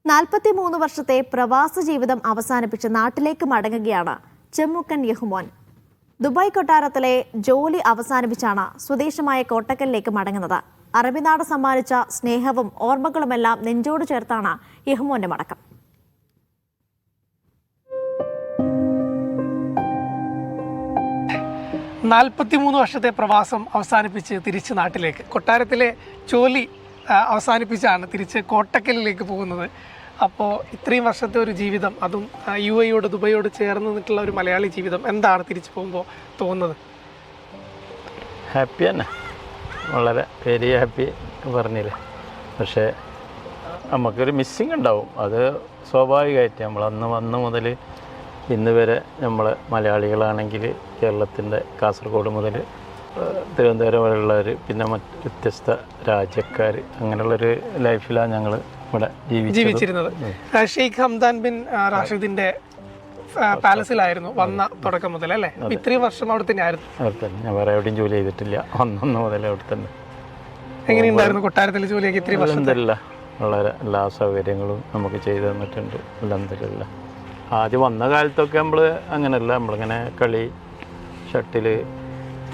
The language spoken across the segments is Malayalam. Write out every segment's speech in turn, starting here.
43 വർഷത്തെ പ്രവാസ ജീവിതം അവസാനിപ്പിച്ച് നാട്ടിലേക്ക് മടങ്ങുകയാണ് ചെമ്മുക്കൻ യഹ്മോൻ. ദുബായ് കൊട്ടാരത്തിലെ ജോലി അവസാനിപ്പിച്ചാണ് സ്വദേശമായ കോട്ടക്കലിലേക്ക് മടങ്ങുന്നത്. അറബിനാട് സമ്മാനിച്ച സ്നേഹവും ഓർമ്മകളുമെല്ലാം നെഞ്ചോട് ചേർത്താണ് യഹ്മോന്റെ മടക്കം. വർഷത്തെ പ്രവാസം അവസാനിപ്പിച്ച് തിരിച്ച് നാട്ടിലേക്ക് കൊട്ടാരത്തിലെ ജോലി അവസാനിപ്പിച്ചാണ് തിരിച്ച് കോട്ടക്കലിലേക്ക് പോകുന്നത്. അപ്പോൾ ഇത്രയും വർഷത്തെ ഒരു ജീവിതം, അതും UAE ദുബൈയോട് ചേർന്ന് നിന്നിട്ടുള്ള ഒരു മലയാളി ജീവിതം, എന്താണ് തിരിച്ചു പോകുമ്പോൾ തോന്നുന്നത്? ഹാപ്പി തന്നെ, വളരെ വെരി ഹാപ്പി പറഞ്ഞില്ലേ. പക്ഷേ നമുക്കൊരു മിസ്സിങ് ഉണ്ടാവും, അത് സ്വാഭാവികമായിട്ട്. നമ്മൾ അന്ന് വന്ന മുതൽ ഇന്ന് വരെ നമ്മൾ മലയാളികളാണെങ്കിൽ കേരളത്തിൻ്റെ കാസർഗോഡ് മുതൽ തിരുവനന്തപുരം വരെയുള്ളവർ, പിന്നെ മറ്റ് വ്യത്യസ്ത രാജ്യക്കാർ, അങ്ങനെയുള്ളൊരു ലൈഫിലാണ് ഞങ്ങൾ ഇവിടെ ജീവിച്ചിരുന്നത്. ഷെയ്ഖ് ഹംദാൻ ബിൻ റാഷിദിന്റെ പാലസിലായിരുന്നു വന്ന തുടക്കം മുതൽ, അല്ലേ? ഇത്രയും വർഷം അവിടെ തന്നെ ആയിരുന്നു. അവിടെ തന്നെ, ഞാൻ വേറെ എവിടെയും ജോലി ചെയ്തിട്ടില്ല, വന്ന മുതൽ അവിടെ തന്നെ. എങ്ങനെയുണ്ടായിരുന്നു കൊട്ടാരത്തിൽ ജോലിയൊക്കെ ഇത്രയും വർഷം? വളരെ എല്ലാ സൗകര്യങ്ങളും നമുക്ക് ചെയ്തു തന്നിട്ടുണ്ട്. അൽഹംദുലില്ല. ആദ്യം വന്ന കാലത്തൊക്കെ നമ്മൾ അങ്ങനെയല്ല, നമ്മളിങ്ങനെ കളി, ഷട്ടിൽ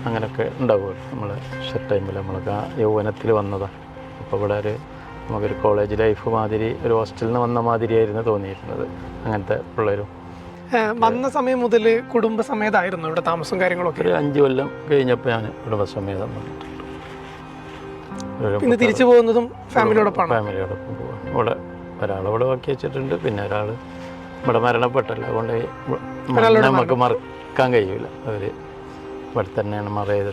അങ്ങനെയൊക്കെ ഉണ്ടാവുമല്ലോ. നമ്മൾ ഷട്ട് ടൈമിൽ നമ്മളൊക്കെ യൗവനത്തിൽ വന്നതാണ്. അപ്പോൾ ഇവിടെ നമുക്കൊരു കോളേജ് ലൈഫ് മാതിരി, ഒരു ഹോസ്റ്റലിൽ നിന്ന് വന്ന മാതിരിയായിരുന്നു തോന്നിയിരുന്നത്. അങ്ങനത്തെ പിള്ളേരും വന്ന സമയം മുതൽ കുടുംബസമേതമായിരുന്നു ഇവിടെ താമസവും കാര്യങ്ങളൊക്കെ? ഒരു 5 കൊല്ലം കഴിഞ്ഞപ്പോൾ ഞാൻ കുടുംബസമേതം വന്നിട്ടുണ്ട്. പിന്നെ തിരിച്ചു പോകുന്നതും ഫാമിലിയോടൊപ്പം പോവാം. ഇവിടെ ഒരാളിവിടെ ബാക്കി വെച്ചിട്ടുണ്ട്, പിന്നെ ഒരാൾ ഇവിടെ മരണപ്പെട്ടല്ല, അതുകൊണ്ട് നമുക്ക് മറക്കാൻ കഴിയില്ല. അവർ ഇവിടെ തന്നെയാണ് മറയത്.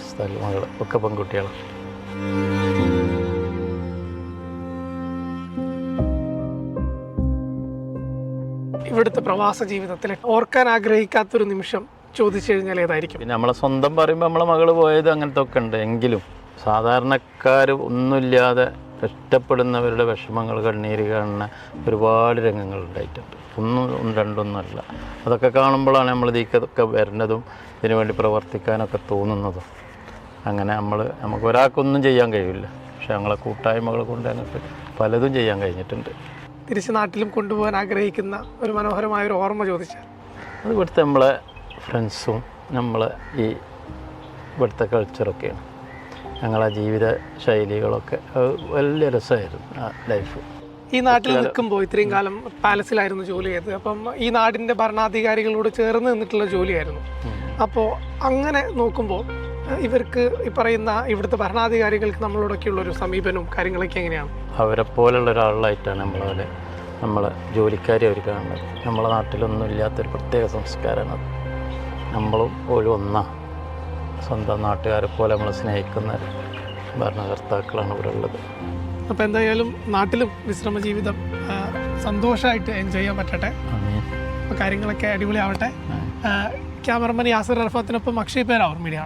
സ്ഥലം മകൾ ഒക്കെ പെൺകുട്ടികളാണ്. ഇവിടുത്തെ പ്രവാസ ജീവിതത്തിൽ ഓർക്കാൻ ആഗ്രഹിക്കാത്തൊരു നിമിഷം ചോദിച്ചു കഴിഞ്ഞാൽ ഏതായിരിക്കും? പിന്നെ നമ്മളെ സ്വന്തം പറയുമ്പോൾ നമ്മളെ മകള് പോയത് അങ്ങനത്തെ ഒക്കെ ഉണ്ട്. എങ്കിലും സാധാരണക്കാർ ഒന്നുമില്ലാതെ കഷ്ടപ്പെടുന്നവരുടെ വിഷമങ്ങൾ, കണ്ണീര് കാണുന്ന ഒരുപാട് രംഗങ്ങൾ ഉണ്ടായിട്ടുണ്ട്. ഒന്നും രണ്ടൊന്നുമല്ല. അതൊക്കെ കാണുമ്പോഴാണ് നമ്മൾ ഇതിക്കൊക്കെ വരുന്നതും ഇതിനു വേണ്ടി പ്രവർത്തിക്കാനൊക്കെ തോന്നുന്നതും. അങ്ങനെ നമുക്ക് ഒരാൾക്കൊന്നും ചെയ്യാൻ കഴിയില്ല, പക്ഷെ ഞങ്ങളെ കൂട്ടായ്മകൾ കൊണ്ട് അതിനൊക്കെ പലതും ചെയ്യാൻ കഴിഞ്ഞിട്ടുണ്ട്. തിരിച്ച് നാട്ടിലും കൊണ്ടുപോകാൻ ആഗ്രഹിക്കുന്ന ഒരു മനോഹരമായ ഒരു ഓർമ്മ ചോദിച്ചാൽ? അത് ഇവിടുത്തെ നമ്മളെ ഫ്രണ്ട്സും നമ്മളെ ഈ ഇവിടുത്തെ കൾച്ചറൊക്കെയാണ്. ഞങ്ങളെ ജീവിത ശൈലികളൊക്കെ വലിയ രസമായിരുന്നു ആ ലൈഫ്. ഈ നാട്ടിൽ നിൽക്കുമ്പോൾ ഇത്രയും കാലം പാലസിലായിരുന്നു ജോലി ചെയ്തത്. അപ്പം ഈ നാടിൻ്റെ ഭരണാധികാരികളോട് ചേർന്ന് നിന്നിട്ടുള്ള ജോലിയായിരുന്നു. അപ്പോൾ അങ്ങനെ നോക്കുമ്പോൾ ഇവർക്ക് ഈ പറയുന്ന ഇവിടുത്തെ ഭരണാധികാരികൾക്ക് നമ്മളോടൊക്കെയുള്ളൊരു സമീപനവും കാര്യങ്ങളൊക്കെ എങ്ങനെയാണ്? അവരെ പോലുള്ള ഒരാളായിട്ടാണ് നമ്മളെ ജോലിക്കാരെ അവർ കാണുന്നത്. നമ്മളെ നാട്ടിലൊന്നും ഇല്ലാത്തൊരു പ്രത്യേക സംസ്കാരമാണ് അത്. നമ്മളും ഒരു ഒന്നാണ്. സ്വന്തം നാട്ടുകാരെ പോലെ നമ്മളെ സ്നേഹിക്കുന്ന ഭരണകർത്താക്കളാണ് ഇവിടെ ഉള്ളത്. അപ്പോൾ എന്തായാലും നാട്ടിലും വിശ്രമ ജീവിതം സന്തോഷമായിട്ട് എൻജോയ് ചെയ്യാൻ പറ്റട്ടെ. അപ്പോൾ കാര്യങ്ങളൊക്കെ അടിപൊളിയാവട്ടെ. ക്യാമറമാൻ യാസിർ അറഫാത്തിനൊപ്പം അക്ഷയ് പേരാവൂർ, മീഡിയ.